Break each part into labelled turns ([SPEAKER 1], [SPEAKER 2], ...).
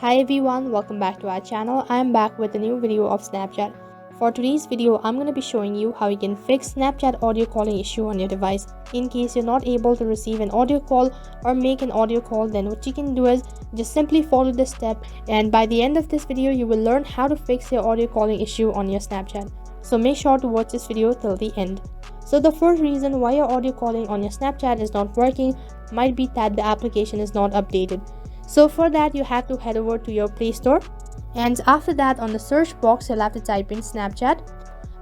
[SPEAKER 1] Hi everyone, welcome back to our channel. I am back with a new video of Snapchat. For today's video, I'm going to be showing you how you can fix Snapchat audio calling issue on your device. In case you're not able to receive an audio call or make an audio call, then what you can do is just simply follow this step, and by the end of this video, you will learn how to fix your audio calling issue on your Snapchat. So make sure to watch this video till the end. So the first reason why your audio calling on your Snapchat is not working might be that the application is not updated. So for that, you have to head over to your Play Store, and after that on the search box you'll have to type in Snapchat.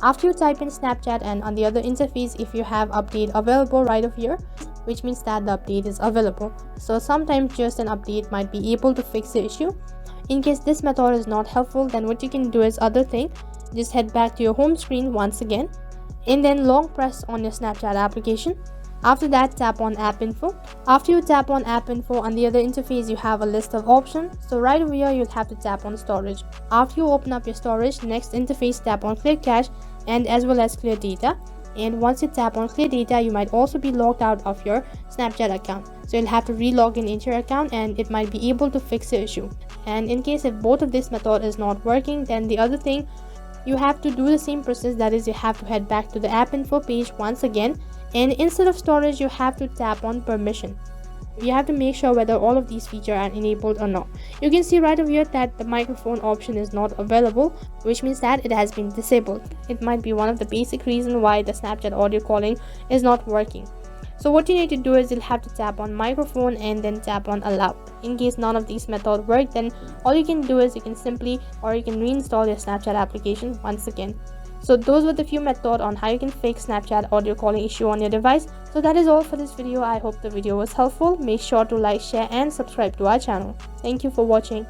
[SPEAKER 1] After you type in Snapchat, and on the other interface, if you have update available right over here, which means that the update is available. So sometimes just an update might be able to fix the issue. In case this method is not helpful, then what you can do is other thing, just head back to your home screen once again, and then long press on your Snapchat application. After that, tap on app info. After you tap on app info, on the other interface you have a list of options. So right over here you'll have to tap on storage. After you open up your storage, next interface tap on clear cache and as well as clear data. And once you tap on clear data, you might also be logged out of your Snapchat account. So you'll have to re-log in into your account, and it might be able to fix the issue. And in case if both of this method is not working, then the other thing, you have to do the same process. That is, you have to head back to the app info page once again, and instead of storage you have to tap on permission. You have to make sure whether all of these features are enabled or not. You can see right over here that the microphone option is not available, which means that it has been disabled. It might be one of the basic reasons why the Snapchat audio calling is not working. So what you need to do is you'll have to tap on microphone and then tap on allow. In case none of these methods work, then all you can do is you can simply or you can reinstall your Snapchat application once again. So those were the few methods on how you can fix Snapchat audio calling issue on your device. So that is all for this video. I hope the video was helpful. Make sure to like, share and subscribe to our channel. Thank you for watching.